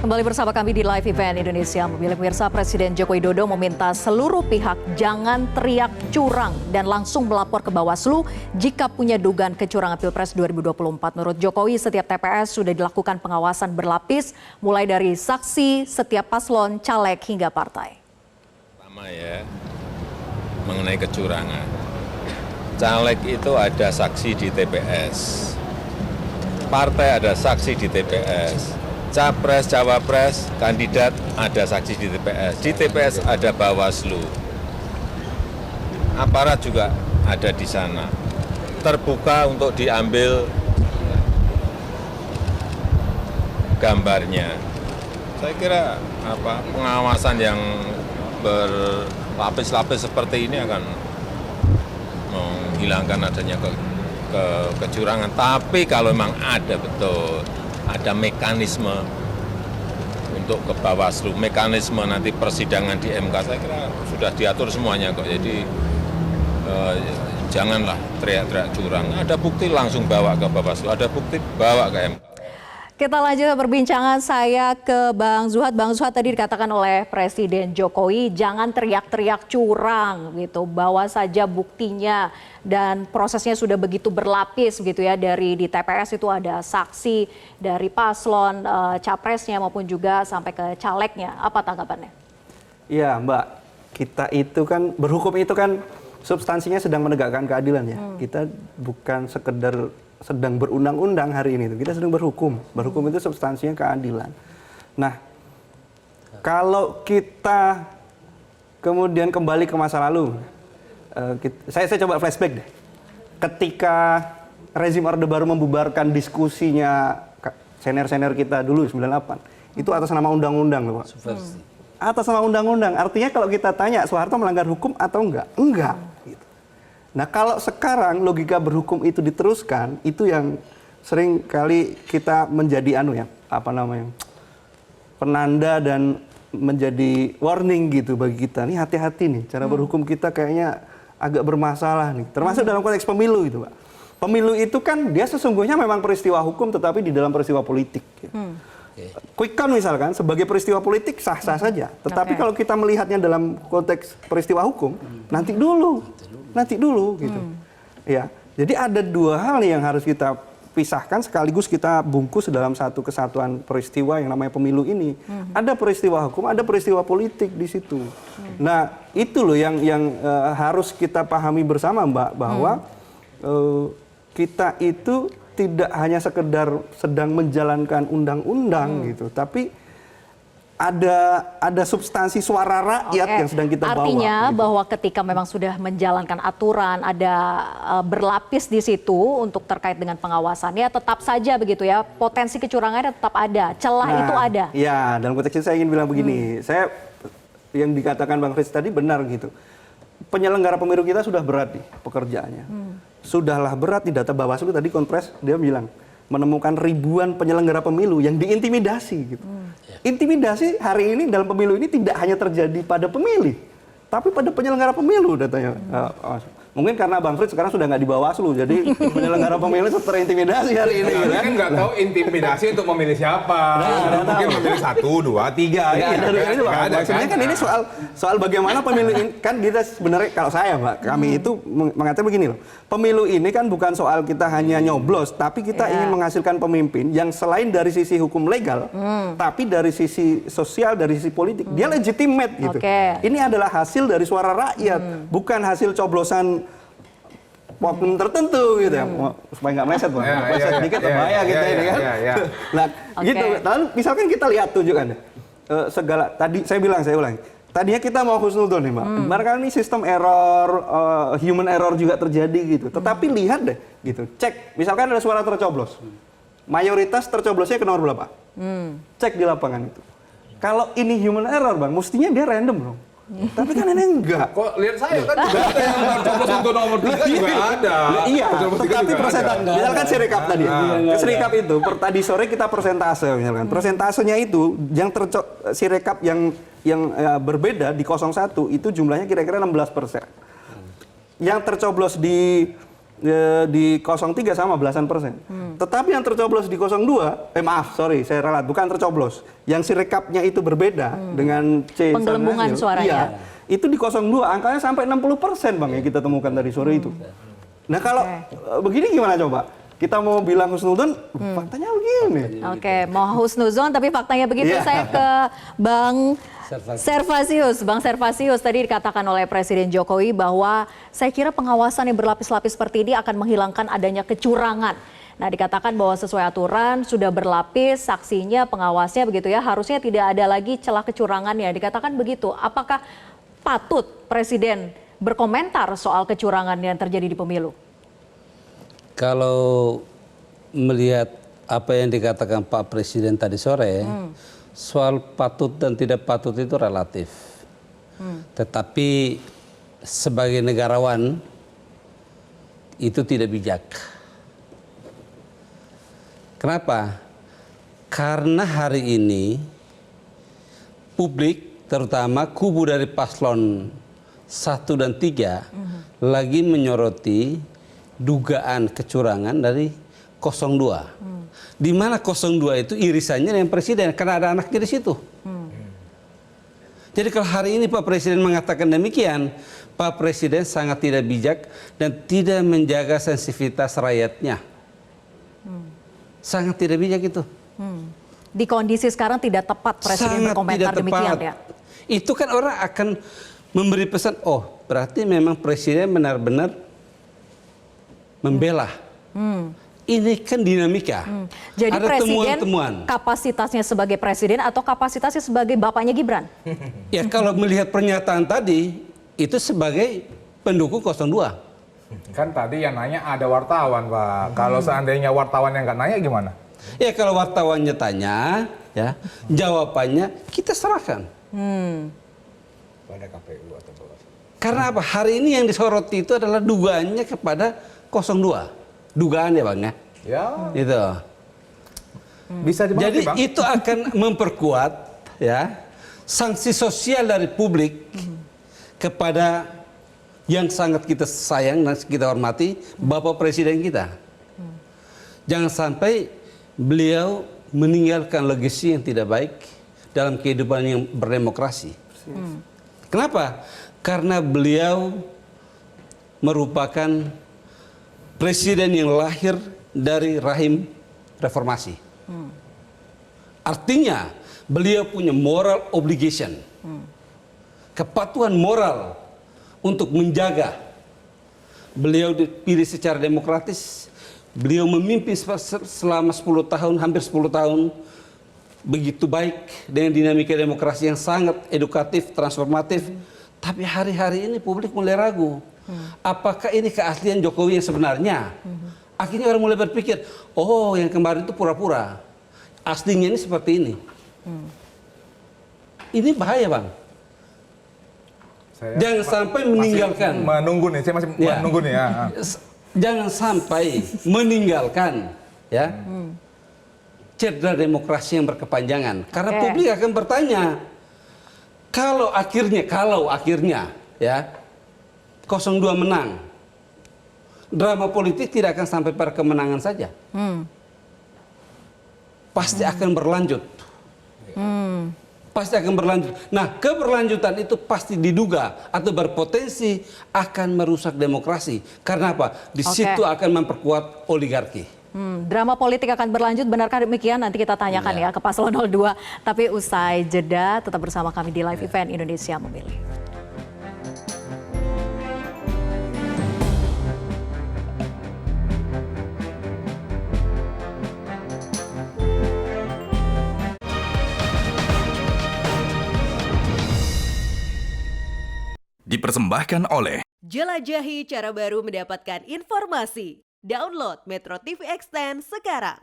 Kembali bersama kami di Live Event Indonesia Memilih. Pemirsa, Presiden Joko Widodo meminta seluruh pihak jangan teriak curang dan langsung melapor ke Bawaslu jika punya dugaan kecurangan Pilpres 2024. Menurut Jokowi, setiap TPS sudah dilakukan pengawasan berlapis, mulai dari saksi, setiap paslon, caleg, hingga partai. Pertama ya, mengenai kecurangan. Caleg itu ada saksi di TPS. Partai ada saksi di TPS. Capres, cawapres, kandidat ada saksi di TPS. Di TPS ada Bawaslu. Aparat juga ada di sana. Terbuka untuk diambil gambarnya. Saya kira pengawasan yang berlapis-lapis seperti ini akan menghilangkan adanya kecurangan. Tapi kalau memang ada betul, ada mekanisme untuk ke Bawaslu, mekanisme nanti persidangan di MK, saya kira sudah diatur semuanya kok. Jadi janganlah teriak-teriak curang. Ada bukti langsung bawa ke Bawaslu, ada bukti bawa ke MK. Kita lanjut perbincangan saya ke Bang Zuhad. Bang Zuhad, tadi dikatakan oleh Presiden Jokowi jangan teriak-teriak curang gitu, bawa saja buktinya dan prosesnya sudah begitu berlapis gitu ya, dari di TPS itu ada saksi dari paslon capresnya maupun juga sampai ke calegnya. Apa tanggapannya? Iya Mbak, kita itu kan berhukum itu kan substansinya sedang menegakkan keadilan ya. Kita bukan sekedar sedang berundang-undang hari ini, kita sedang berhukum. Berhukum itu substansinya keadilan. Nah, kalau kita kemudian kembali ke masa lalu, saya coba flashback deh. Ketika rezim Orde Baru membubarkan diskusinya senior-senior kita dulu 98, itu atas nama undang-undang loh Pak. Subversi. Atas nama undang-undang, artinya kalau kita tanya Soeharto melanggar hukum atau enggak? Enggak. Gitu. Nah, kalau sekarang logika berhukum itu diteruskan, itu yang sering kali kita menjadi penanda dan menjadi warning gitu bagi kita. Nih hati-hati nih, cara berhukum kita kayaknya agak bermasalah nih. Termasuk dalam konteks pemilu itu, Pak. Pemilu itu kan dia sesungguhnya memang peristiwa hukum tetapi di dalam peristiwa politik. Gitu. Quick count misalkan sebagai peristiwa politik sah-sah saja. Tetapi kalau kita melihatnya dalam konteks peristiwa hukum, nanti dulu gitu. Ya. Jadi ada dua hal yang harus kita pisahkan sekaligus kita bungkus dalam satu kesatuan peristiwa yang namanya pemilu ini. Ada peristiwa hukum, ada peristiwa politik di situ. Nah, itu loh yang harus kita pahami bersama, Mbak, bahwa kita itu tidak hanya sekedar sedang menjalankan undang-undang gitu, tapi ada substansi suara rakyat yang sedang kita bawa. Artinya gitu. bahwa ketika memang sudah menjalankan aturan, ada berlapis di situ untuk terkait dengan pengawasannya, tetap saja begitu ya, potensi kecurangannya tetap ada, celah itu ada. Ya, dalam konteks ini saya ingin bilang begini, saya yang dikatakan Bang Fritz tadi benar gitu. Penyelenggara pemilu kita sudah berat nih pekerjaannya. Sudahlah berat di data Bawaslu tadi konpres dia bilang menemukan ribuan penyelenggara pemilu yang diintimidasi gitu. Intimidasi hari ini dalam pemilu ini tidak hanya terjadi pada pemilih, tapi pada penyelenggara pemilu datanya. Mungkin karena Bang Fritz sekarang sudah nggak di Bawaslu, jadi penyelenggara pemilu itu terintimidasi hari ini. Nah, kan nggak tahu intimidasi untuk memilih siapa. Mungkin memilih 1, 2, 3. Maksudnya kan ini soal bagaimana pemilu ini, kan kita sebenarnya kalau saya Mbak, kami itu mengatakan begini loh. Pemilu ini kan bukan soal kita hanya nyoblos, tapi kita ingin menghasilkan pemimpin yang selain dari sisi hukum legal, tapi dari sisi sosial, dari sisi politik, dia legitimate gitu. Ini adalah hasil dari suara rakyat, bukan hasil coblosan oknum tertentu gitu ya, supaya nggak meleset Bang. Meleset sedikit bahaya kita ini kan. Nah, gitu. Lalu misalkan kita lihat tunjukkan segala tadi saya ulangi. Tadinya kita mau husnudzon nih, Mbak. Kemarin ini sistem error, human error juga terjadi gitu. Tetapi lihat deh gitu. Cek, misalkan ada suara tercoblos. Mayoritas tercoblosnya ke nomor berapa? Cek di lapangan itu. Kalau ini human error, Bang, mestinya dia random dong. Tapi kan ini enggak. Kok lihat saya kan juga ada yang tercoblos untuk nomor 3 juga ada. Iya, tetapi persentase. Misalkan Sirekap tadi. Sirekap itu tadi sore kita persentase misalkan. Persentasenya itu yang Sirekap yang berbeda di 01 itu jumlahnya kira-kira 16%. Yang tercoblos di di 03 sama belasan persen. Tetapi yang tercoblos di 02, saya ralat, bukan tercoblos. Yang sirekapnya itu berbeda dengan C. Penggelembungan Sanhasil. suaranya. Iya, itu di 02 angkanya sampai 60% Bang yang kita temukan tadi sore itu. Nah kalau begini gimana coba? Kita mau bilang husnuzon, faktanya begini. Oke, mau husnuzon tapi faktanya begitu. Iya. Saya ke Bang Servasius. Bang Servasius, tadi dikatakan oleh Presiden Jokowi bahwa saya kira pengawasan yang berlapis-lapis seperti ini akan menghilangkan adanya kecurangan. Nah, dikatakan bahwa sesuai aturan sudah berlapis, saksinya, pengawasnya begitu ya, harusnya tidak ada lagi celah kecurangannya. Dikatakan begitu. Apakah patut Presiden berkomentar soal kecurangan yang terjadi di pemilu? Kalau melihat apa yang dikatakan Pak Presiden tadi sore, soal patut dan tidak patut itu relatif. Tetapi sebagai negarawan itu tidak bijak. Kenapa? Karena hari ini publik, terutama kubu dari paslon 1 dan 3 lagi menyoroti dugaan kecurangan dari 02. Di mana 02 itu irisannya dengan presiden karena ada anaknya di situ. Jadi kalau hari ini Pak Presiden mengatakan demikian, Pak Presiden sangat tidak bijak dan tidak menjaga sensitivitas rakyatnya. Sangat tidak bijak itu. Di kondisi sekarang tidak tepat Presiden Sangat berkomentar tidak demikian tepat. ya? Itu kan orang akan memberi pesan, oh berarti memang Presiden benar-benar membela. Ini kan dinamika. Jadi ada Presiden temuan-temuan. kapasitasnya sebagai Presiden atau kapasitasnya sebagai bapaknya Gibran? Ya kalau melihat pernyataan tadi, itu sebagai pendukung 02. Kan tadi yang nanya ada wartawan, Pak. Kalau seandainya wartawan yang nggak nanya gimana? Ya kalau wartawannya tanya, ya jawabannya kita serahkan. Pada KPU atau Bawaslu. Karena apa? Hari ini yang disoroti itu adalah dugaannya kepada 02. Dugaan ya Bang ya? Ya, Itu. bisa dimengerti, Jadi Bang. itu akan memperkuat ya sanksi sosial dari publik kepada yang sangat kita sayang dan kita hormati, Bapak Presiden kita. Jangan sampai beliau meninggalkan legasi yang tidak baik dalam kehidupan yang berdemokrasi. Kenapa? Karena beliau merupakan presiden yang lahir dari rahim reformasi. Artinya beliau punya moral obligation, kepatuhan moral untuk menjaga. Beliau dipilih secara demokratis, beliau memimpin selama 10 tahun, hampir 10 tahun, begitu baik dengan dinamika demokrasi yang sangat edukatif, transformatif. Tapi hari-hari ini publik mulai ragu. Apakah ini keaslian Jokowi yang sebenarnya? Akhirnya orang mulai berpikir, oh yang kemarin itu pura-pura. Aslinya ini seperti ini. Ini bahaya Bang. Saya Jangan sampai meninggalkan. Menunggu nih, saya masih Ya. menunggu nih ya. Jangan sampai meninggalkan ya cedera demokrasi yang berkepanjangan. Karena Oke. publik akan bertanya, kalau akhirnya ya 02 menang, drama politik tidak akan sampai pada kemenangan saja. Pasti akan berlanjut. Pasti akan berlanjut. Nah, keberlanjutan itu pasti diduga atau berpotensi akan merusak demokrasi. Karena apa? Di Oke. situ akan memperkuat oligarki. Drama politik akan berlanjut, benarkah demikian? Nanti kita tanyakan ya ke Paslon 02. Tapi usai jeda, tetap bersama kami di Live Event Indonesia Memilih. Dipersembahkan oleh Jelajahi cara baru mendapatkan informasi. Download Metro TV Extend sekarang.